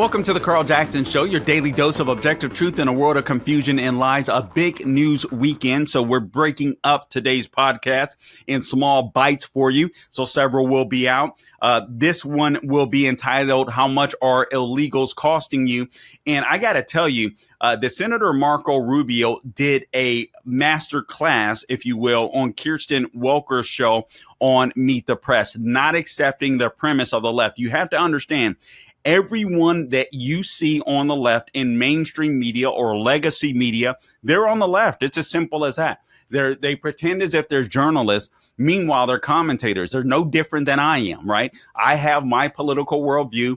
Welcome to the Carl Jackson Show, your daily dose of objective truth in a world of confusion and lies. A big news weekend, so we're breaking up today's podcast in small bites for you. So several will be out. This one will be entitled, "How Much Are Illegals Costing You?" And I got to tell you, the Senator Marco Rubio did a master class, if you will, on Kirsten Welker's show on Meet the Press, not accepting the premise of the left. You have to understand, everyone that you see on the left in mainstream media or legacy media, they're on the left. It's as simple as that. They pretend as if they're journalists. Meanwhile, they're commentators. They're no different than I am, right? I have my political worldview,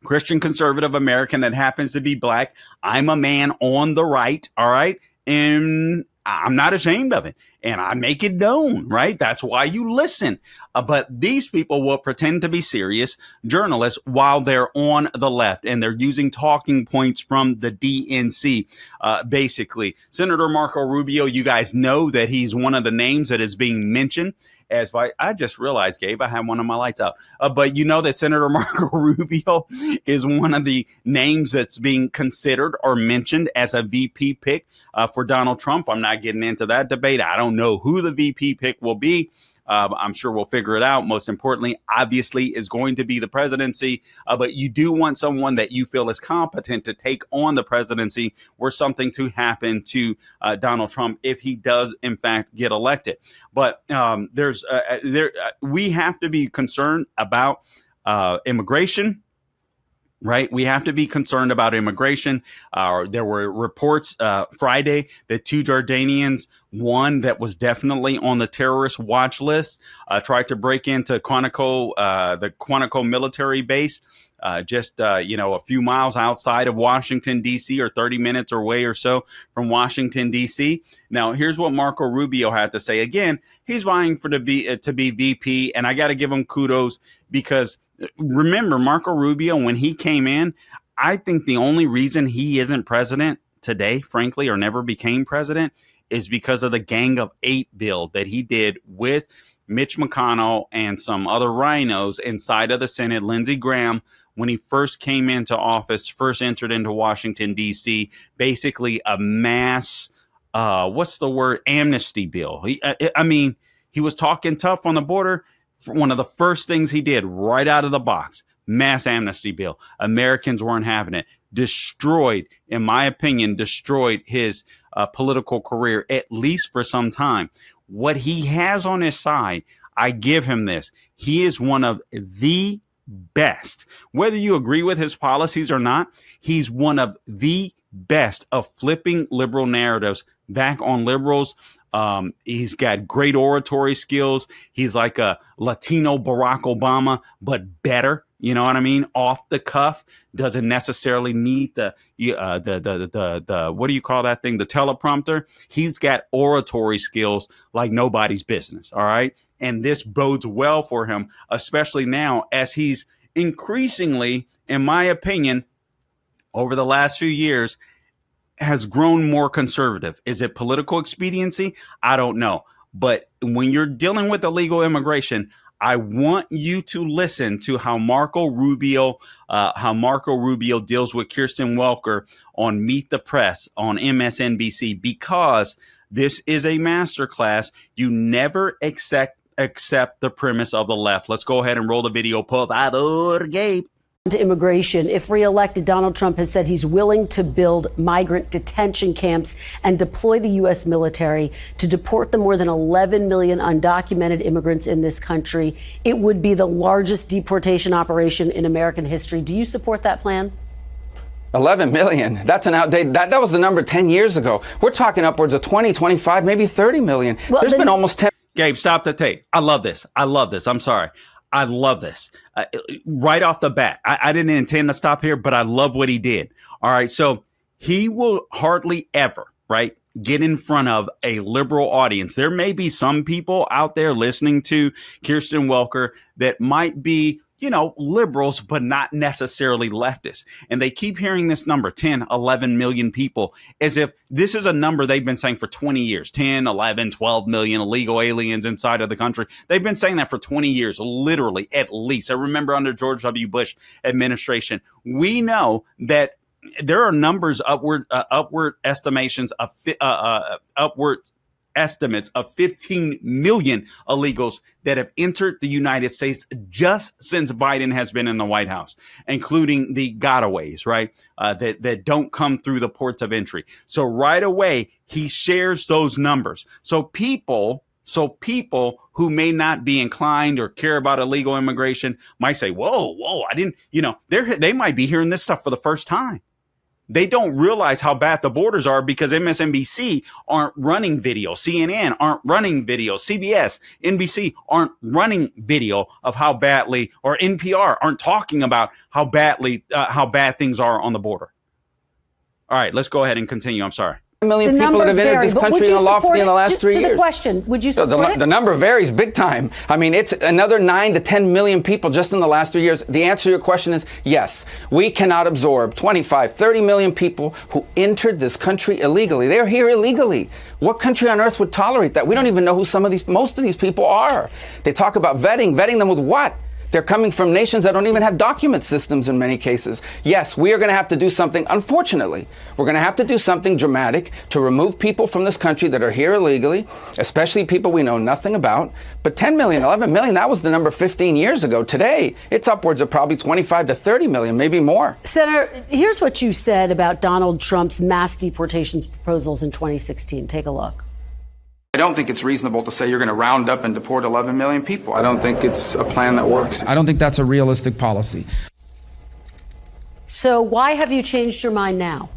Christian conservative American that happens to be black. I'm a man on the right, all right? And I'm not ashamed of it. And I make it known, right? That's why you listen. But these people will pretend to be serious journalists while they're on the left, and they're using talking points from the DNC, basically. Senator Marco Rubio, you guys know that he's one of the names that is being mentioned as I just realized, Gabe, I have one of my lights out. But you know that Senator Marco Rubio is one of the names that's being considered or mentioned as a VP pick for Donald Trump. I'm not getting into that debate. I don't know who the VP pick will be. I'm sure we'll figure it out. Most importantly, obviously, is going to be the presidency. But you do want someone that you feel is competent to take on the presidency were something to happen to Donald Trump if he does, in fact, get elected. But we have to be concerned about immigration. Right. We have to be concerned about immigration. There were reports Friday that 2 Jordanians, one that was definitely on the terrorist watch list, tried to break into Quantico, the Quantico military base, just a few miles outside of Washington, D.C., or 30 minutes away or so from Washington, D.C. Now, here's what Marco Rubio had to say. Again, he's vying to be VP, and I got to give him kudos because remember, Marco Rubio, when he came in, I think the only reason he isn't president today, frankly, or never became president, is because of the Gang of Eight bill that he did with Mitch McConnell and some other rhinos inside of the Senate, Lindsey Graham, when he first came into office, first entered into Washington, D.C., basically a mass, amnesty bill. He was talking tough on the border. One of the first things he did right out of the box, mass amnesty bill. Americans weren't having it. In my opinion, destroyed his political career, at least for some time. What he has on his side, I give him this. He is one of the best. Whether you agree with his policies or not, he's one of the best of flipping liberal narratives back on liberals. He's got great oratory skills. He's like a Latino Barack Obama, but better. You know what I mean? Off the cuff, doesn't necessarily need the what do you call that thing? The teleprompter. He's got oratory skills like nobody's business. All right. And this bodes well for him, especially now as he's increasingly, in my opinion, over the last few years, has grown more conservative. Is it political expediency? I don't know. But when you're dealing with illegal immigration, I want you to listen to how Marco Rubio deals with Kirsten Welker on Meet the Press on MSNBC, because this is a masterclass. You never accept the premise of the left. Let's go ahead and roll the video. Por favor, Gabe. To immigration, if reelected, Donald Trump has said he's willing to build migrant detention camps and deploy the U.S. military to deport the more than 11 million undocumented immigrants in this country. It would be the largest deportation operation in American history. Do you support that plan? 11 million. That's an outdated. That was the number 10 years ago. We're talking upwards of 20, 25, maybe 30 million. Well, there's been almost 10. Gabe, stop the tape. I love this. I'm sorry. I love this. Right off the bat, I didn't intend to stop here, but I love what he did. All right. So he will hardly ever, right, get in front of a liberal audience. There may be some people out there listening to Kirsten Welker that might be liberals, but not necessarily leftists. And they keep hearing this number, 10, 11 million people, as if this is a number they've been saying for 20 years, 10, 11, 12 million illegal aliens inside of the country. They've been saying that for 20 years, literally, at least. I remember under George W. Bush administration, we know that there are numbers upward estimates of 15 million illegals that have entered the United States just since Biden has been in the White House, including the gotaways, right? That don't come through the ports of entry. So right away, he shares those numbers. So people who may not be inclined or care about illegal immigration might say, whoa, I didn't, they might be hearing this stuff for the first time. They don't realize how bad the borders are because MSNBC aren't running video. CNN aren't running video. CBS, NBC aren't running video of how badly, or NPR aren't talking about how bad things are on the border. All right, let's go ahead and continue. I'm sorry. Million people that have entered this country unlawfully in the last 3 years. To the question, would you support it? The number varies big time. I mean, it's another 9 to 10 million people just in the last 3 years. The answer to your question is yes. We cannot absorb 25, 30 million people who entered this country illegally. They're here illegally. What country on earth would tolerate that? We don't even know who most of these people are. They talk about vetting them with what? They're coming from nations that don't even have document systems in many cases. Yes, we are going to have to do something, unfortunately. We're going to have to do something dramatic to remove people from this country that are here illegally, especially people we know nothing about. But 10 million, 11 million, that was the number 15 years ago. Today, it's upwards of probably 25 to 30 million, maybe more. Senator, here's what you said about Donald Trump's mass deportations proposals in 2016. Take a look. I don't think it's reasonable to say you're going to round up and deport 11 million people. I don't think it's a plan that works. I don't think that's a realistic policy. So why have you changed your mind now?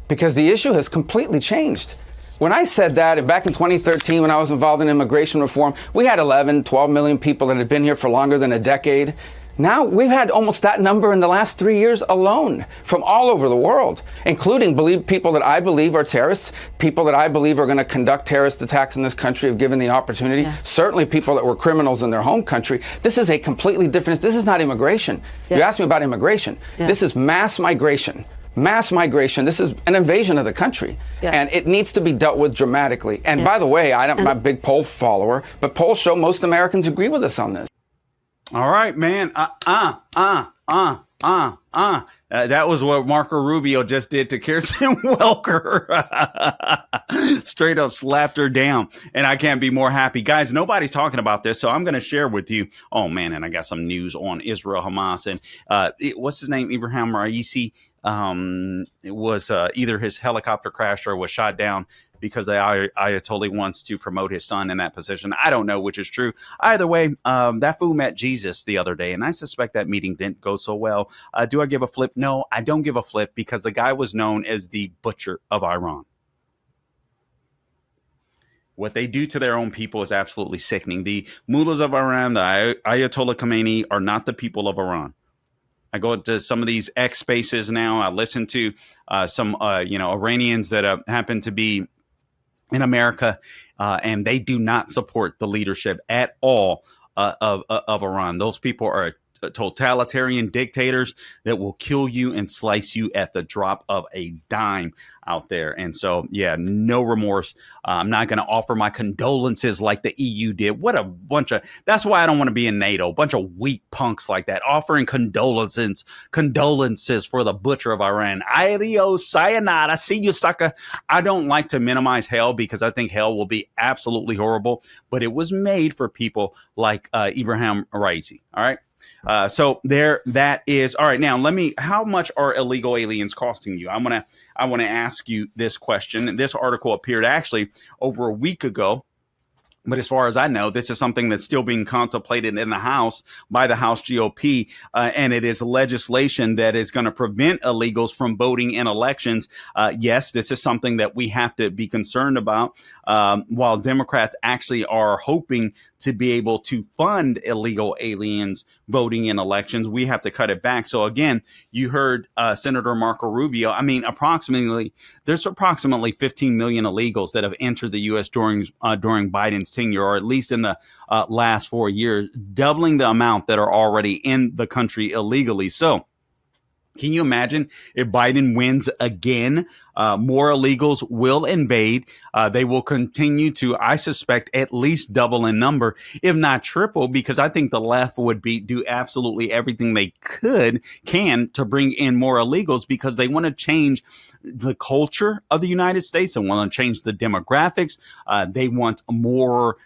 Because the issue has completely changed. When I said that, and back in 2013 when I was involved in immigration reform, we had 11, 12 million people that had been here for longer than a decade. Now we've had almost that number in the last 3 years alone from all over the world, including people that I believe are terrorists, people that I believe are going to conduct terrorist attacks in this country if given the opportunity, certainly people that were criminals in their home country. This is a completely different, this is not immigration. You asked me about immigration. This is mass migration. Mass migration. This is an invasion of the country, and it needs to be dealt with dramatically. And by the way, I'm not a big poll follower, but polls show most Americans agree with us on this. All right, man. That was what Marco Rubio just did to Kirsten Welker. Straight up slapped her down. And I can't be more happy. Guys, nobody's talking about this, so I'm going to share with you. Oh, man, and I got some news on Israel, Hamas. And what's his name? Ibrahim Raisi. It was either his helicopter crashed or was shot down because the Ayatollah wants to promote his son in that position. I don't know which is true. Either way, that fool met Jesus the other day, and I suspect that meeting didn't go so well. Do I give a flip? No, I don't give a flip because the guy was known as the butcher of Iran. What they do to their own people is absolutely sickening. The mullahs of Iran, the Ayatollah Khomeini, are not the people of Iran. I go to some of these X spaces now. I listen to some Iranians that happen to be in America, and they do not support the leadership at all of Iran. Those people are totalitarian dictators that will kill you and slice you at the drop of a dime out there. And so, yeah, no remorse. I'm not going to offer my condolences like the EU did. What a bunch of, that's why I don't want to be in NATO. A bunch of weak punks like that, offering condolences for the butcher of Iran. Adios, sayonara, see you, sucker. I don't like to minimize hell because I think hell will be absolutely horrible, but it was made for people like Ibrahim Raisi. All right. So there, that is all right. Now, how much are illegal aliens costing you? I want to ask you this question. This article appeared actually over a week ago. But as far as I know, this is something that's still being contemplated in the House by the House GOP. And it is legislation that is going to prevent illegals from voting in elections. Yes, this is something that we have to be concerned about. While Democrats actually are hoping to be able to fund illegal aliens voting in elections, we have to cut it back. So again, you heard Senator Marco Rubio. I mean, there's approximately 15 million illegals that have entered the U.S. during Biden's Biden's tenure, or at least in the last 4 years, doubling the amount that are already in the country illegally. So can you imagine if Biden wins again? More illegals will invade. They will continue to, I suspect, at least double in number, if not triple, because I think the left would do absolutely everything they can to bring in more illegals, because they want to change the culture of the United States and want to change the demographics. They want more.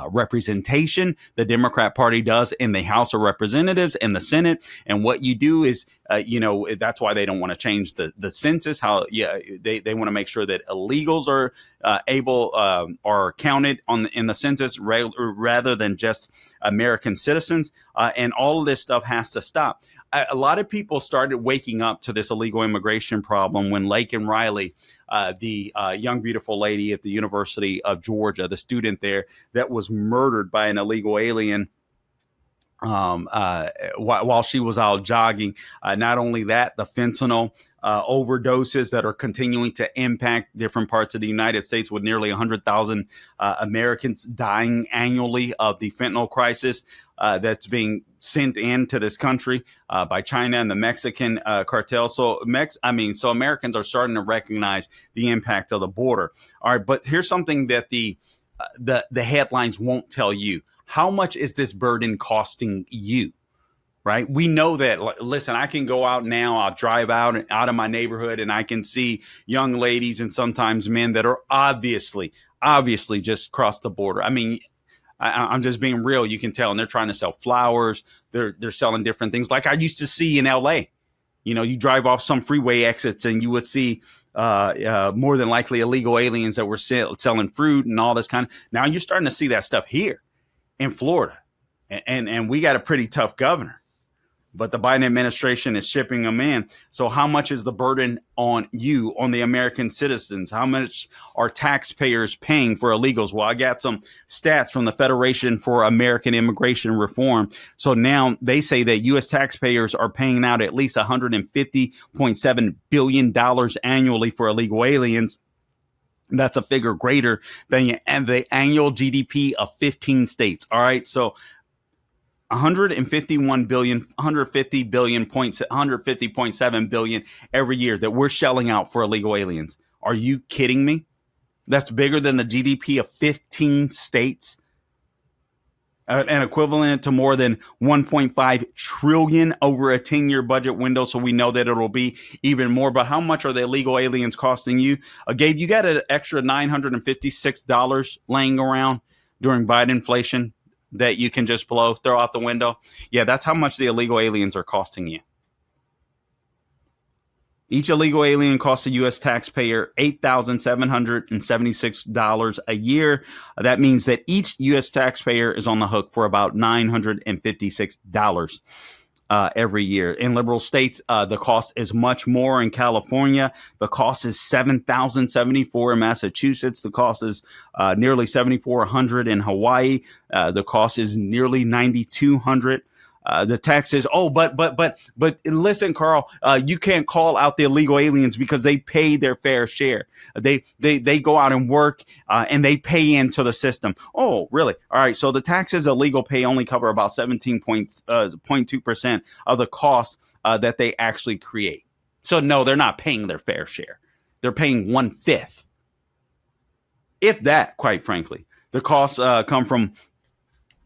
Representation. The Democrat Party does in the House of Representatives and the Senate. And what you do is, that's why they don't want to change the census. They want to make sure that illegals are are counted in the census rather than just American citizens. And all of this stuff has to stop. A lot of people started waking up to this illegal immigration problem when Laken Riley, the young, beautiful lady at the University of Georgia, the student there that was murdered by an illegal alien while she was out jogging. Not only that, the fentanyl overdoses that are continuing to impact different parts of the United States, with nearly 100,000 Americans dying annually of the fentanyl crisis that's being sent into this country by China and the Mexican cartel. So Americans are starting to recognize the impact of the border. All right, but here's something that the headlines won't tell you. How much is this burden costing you? Right? We know that, listen, I can go out now, I'll drive out of my neighborhood, and I can see young ladies and sometimes men that are obviously just crossed the border. I mean, I'm just being real. You can tell, and they're trying to sell flowers. They're selling different things like I used to see in LA. You drive off some freeway exits and you would see more than likely illegal aliens that were selling fruit and all this kind of. Now you're starting to see that stuff here in Florida, and we got a pretty tough governor, but the Biden administration is shipping them in. So how much is the burden on you, on the American citizens? How much are taxpayers paying for illegals? Well, I got some stats from the Federation for American Immigration Reform. So now they say that U.S. taxpayers are paying out at least $150.7 billion annually for illegal aliens. That's a figure greater than the annual GDP of 15 states. All right. So 150.7 billion every year that we're shelling out for illegal aliens. Are you kidding me? That's bigger than the GDP of 15 states, and equivalent to more than 1.5 trillion over a 10-year budget window. So we know that it'll be even more. But how much are the illegal aliens costing you? Gabe, you got an extra $956 laying around during Biden inflation that you can just throw out the window. Yeah, that's how much the illegal aliens are costing you. Each illegal alien costs a U.S. taxpayer $8,776 a year. That means that each U.S. taxpayer is on the hook for about $956 every year. In liberal states, the cost is much more. In California, the cost is $7,074. In Massachusetts, the cost is nearly $7,400. In Hawaii, the cost is nearly $9,200. The tax is, but listen, Carl, you can't call out the illegal aliens because they pay their fair share. They go out and work and they pay into the system. Oh, really? All right. So the taxes illegal pay only cover about 17.2% of the cost that they actually create. So no, they're not paying their fair share. They're paying 1/5. If that, quite frankly, the costs come from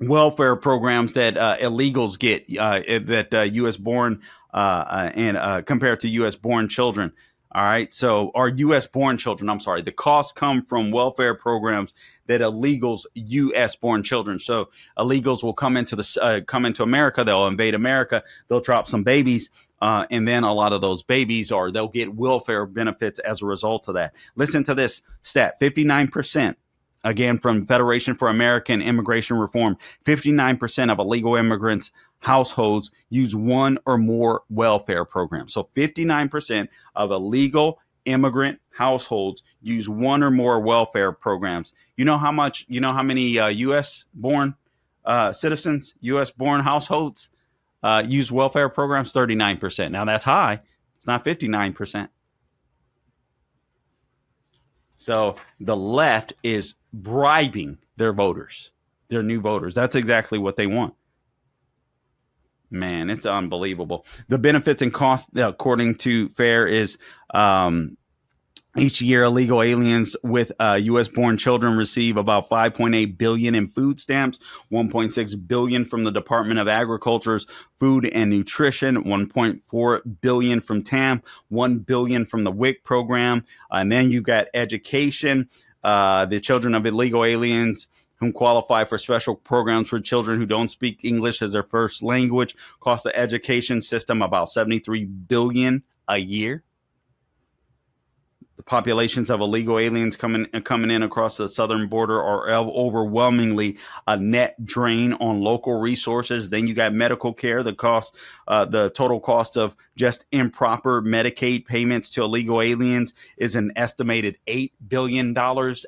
welfare programs that illegals get that U.S. born and compared to U.S. born children. All right. So our U.S. born children, I'm sorry, the costs come from welfare programs that illegals U.S. born children. So illegals will come into America. They'll invade America. They'll drop some babies. And then a lot of those babies they'll get welfare benefits as a result of that. Listen to this stat, 59%. Again, from Federation for American Immigration Reform, 59% of illegal immigrants' households use one or more welfare programs. So 59% of illegal immigrant households use one or more welfare programs. You know how many U.S. born citizens, U.S. born households use welfare programs? 39%. Now that's high. It's not 59%. So the left is bribing their voters, their new voters. That's exactly what they want. Man, it's unbelievable. The benefits and costs, according to FAIR, is each year illegal aliens with U.S. born children receive about $5.8 billion in food stamps, $1.6 billion from the Department of Agriculture's Food and Nutrition, $1.4 billion from TAM, $1 billion from the WIC program. And then you got education. The children of illegal aliens whom qualify for special programs for children who don't speak English as their first language cost the education system about $73 billion a year. The populations of illegal aliens coming in across the southern border are overwhelmingly a net drain on local resources. Then you got medical care. The total cost of just improper Medicaid payments to illegal aliens is an estimated $8 billion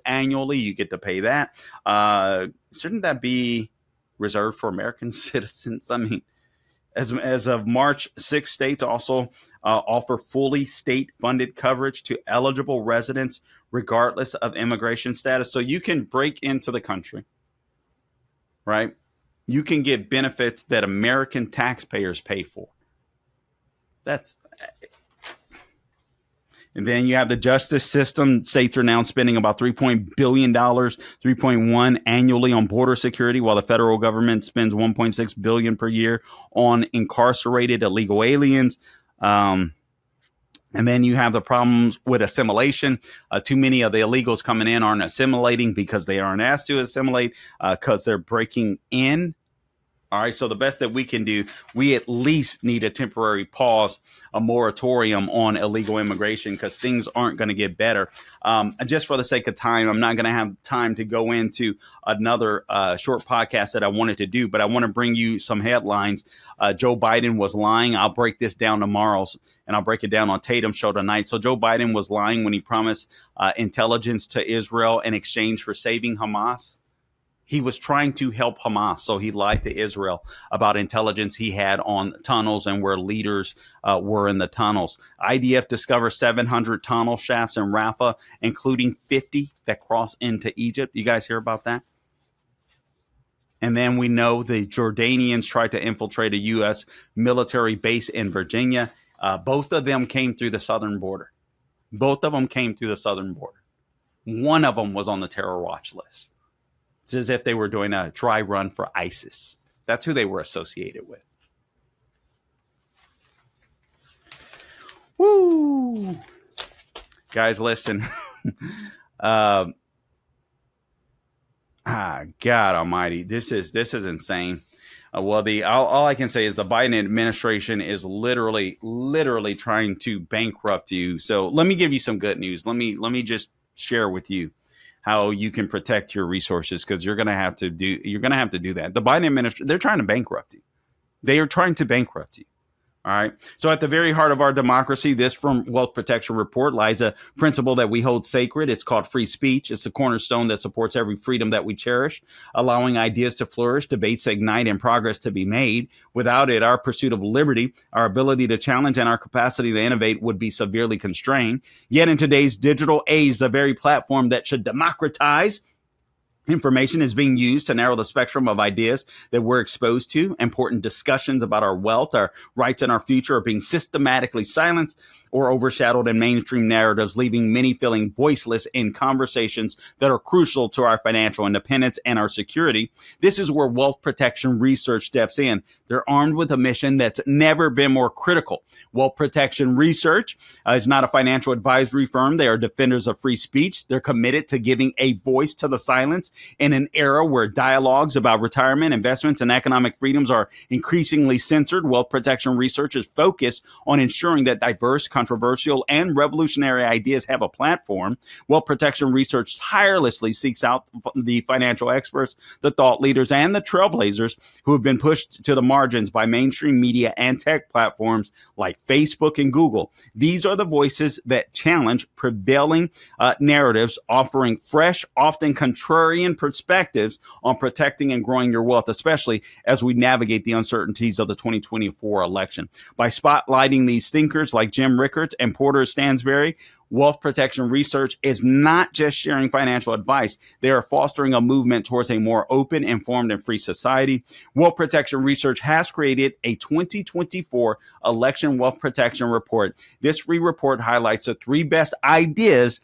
annually. You get to pay that. Shouldn't that be reserved for American citizens? I mean, as of March, 6 states also offer fully state-funded coverage to eligible residents regardless of immigration status. So you can break into the country, right? You can get benefits that American taxpayers pay for. And then you have the justice system. States are now spending about $3 billion, $3.1 annually on border security, while the federal government spends $1.6 billion per year on incarcerated illegal aliens. And then you have the problems with assimilation. Too many of the illegals coming in aren't assimilating because they aren't asked to assimilate because they're breaking in. All right, so the best that we can do, we at least need a temporary pause, a moratorium on illegal immigration because things aren't going to get better. Just for the sake of time, I'm not going to have time to go into another short podcast that I wanted to do, but I want to bring you some headlines. Joe Biden was lying. I'll break this down tomorrow, and I'll break it down on Tatum's show tonight. So Joe Biden was lying when he promised intelligence to Israel in exchange for saving Hamas. He was trying to help Hamas, so he lied to Israel about intelligence he had on tunnels and where leaders were in the tunnels. IDF discovers 700 tunnel shafts in Rafah, including 50 that cross into Egypt. You guys hear about that? And then we know the Jordanians tried to infiltrate a U.S. military base in Virginia. Both of them came through the southern border. One of them was on the terror watch list. It's as if they were doing a dry run for ISIS. That's who they were associated with. Woo! Guys, listen. God almighty. This is insane. All I can say is the Biden administration is literally trying to bankrupt you. So let me give you some good news. Let me just share with you how you can protect your resources, because you're going to have to do that. The Biden administration, they're trying to bankrupt you. They are trying to bankrupt you. All right. So at the very heart of our democracy, this from Wealth Protection Report lies a principle that we hold sacred. It's called free speech. It's the cornerstone that supports every freedom that we cherish, allowing ideas to flourish, debates to ignite, and progress to be made. Without it, our pursuit of liberty, our ability to challenge, and our capacity to innovate would be severely constrained. Yet in today's digital age, the very platform that should democratize information is being used to narrow the spectrum of ideas that we're exposed to. Important discussions about our wealth, our rights, and our future are being systematically silenced or overshadowed in mainstream narratives, leaving many feeling voiceless in conversations that are crucial to our financial independence and our security. This is where Wealth Protection Research steps in. They're armed with a mission that's never been more critical. Wealth Protection Research is not a financial advisory firm. They are defenders of free speech. They're committed to giving a voice to the silence in an era where dialogues about retirement, investments, and economic freedoms are increasingly censored. Wealth Protection Research is focused on ensuring that diverse, controversial, and revolutionary ideas have a platform. Wealth Protection Research tirelessly seeks out the financial experts, the thought leaders, and the trailblazers who have been pushed to the margins by mainstream media and tech platforms like Facebook and Google. These are the voices that challenge prevailing narratives, offering fresh, often contrarian perspectives on protecting and growing your wealth, especially as we navigate the uncertainties of the 2024 election. By spotlighting these thinkers like Jim Rickards Rickards and Porter Stansberry, Wealth Protection Research is not just sharing financial advice. They are fostering a movement towards a more open, informed, and free society. Wealth Protection Research has created a 2024 Election Wealth Protection Report. This free report highlights the 3 best ideas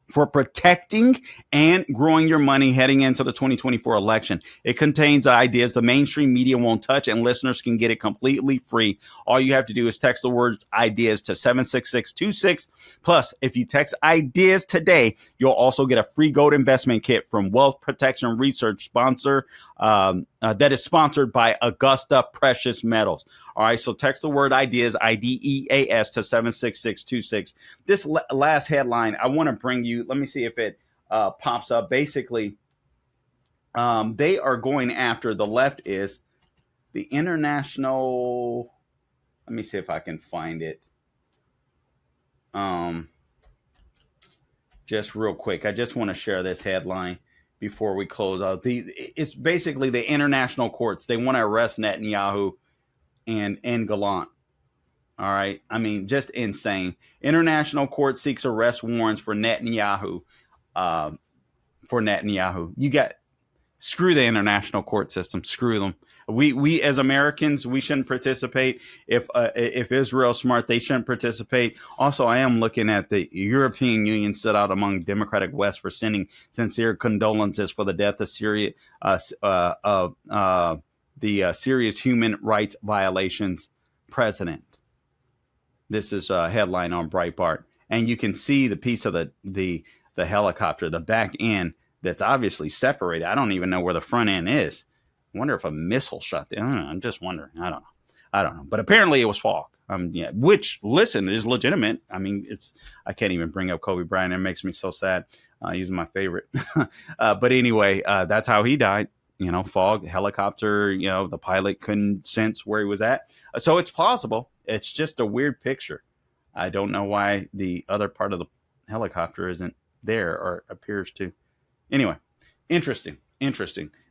for protecting and growing your money heading into the 2024 election. It contains ideas the mainstream media won't touch, and listeners can get it completely free. All you have to do is text the word ideas to 76626. Plus, if you text ideas today, you'll also get a free gold investment kit from Wealth Protection Research sponsor that is sponsored by Augusta Precious Metals. All right, so text the word ideas, IDEAS, to 76626. This last headline, I want to bring you, let me see if it pops up. Basically, they are going after, the left is the international, let me see if I can find it. Just real quick, I just want to share this headline before we close out. It's basically the international courts. They want to arrest Netanyahu and Gallant. All right. I mean, just insane. International court seeks arrest warrants for Netanyahu. You got, screw the international court system. Screw them. We as Americans, we shouldn't participate. If Israel's smart, they shouldn't participate. Also, I am looking at the European Union stood out among Democratic West for sending sincere condolences for the death of Syria, the serious human rights violations president. This is a headline on Breitbart, and you can see the piece of the helicopter, the back end that's obviously separated. I don't even know where the front end is. I wonder if a missile shot there. I'm just wondering. I don't know. But apparently it was fog. Which, listen, is legitimate. I mean, I can't even bring up Kobe Bryant. It makes me so sad. He's my favorite. But anyway, that's how he died. Fog, helicopter, the pilot couldn't sense where he was at. So it's plausible. It's just a weird picture. I don't know why the other part of the helicopter isn't there or appears to. Anyway, interesting.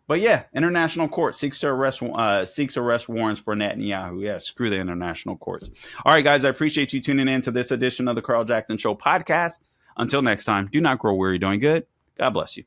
But yeah, international court seeks arrest warrants for Netanyahu. Yeah, screw the international courts. All right, guys, I appreciate you tuning in to this edition of the Carl Jackson Show podcast. Until next time, do not grow weary doing good. God bless you.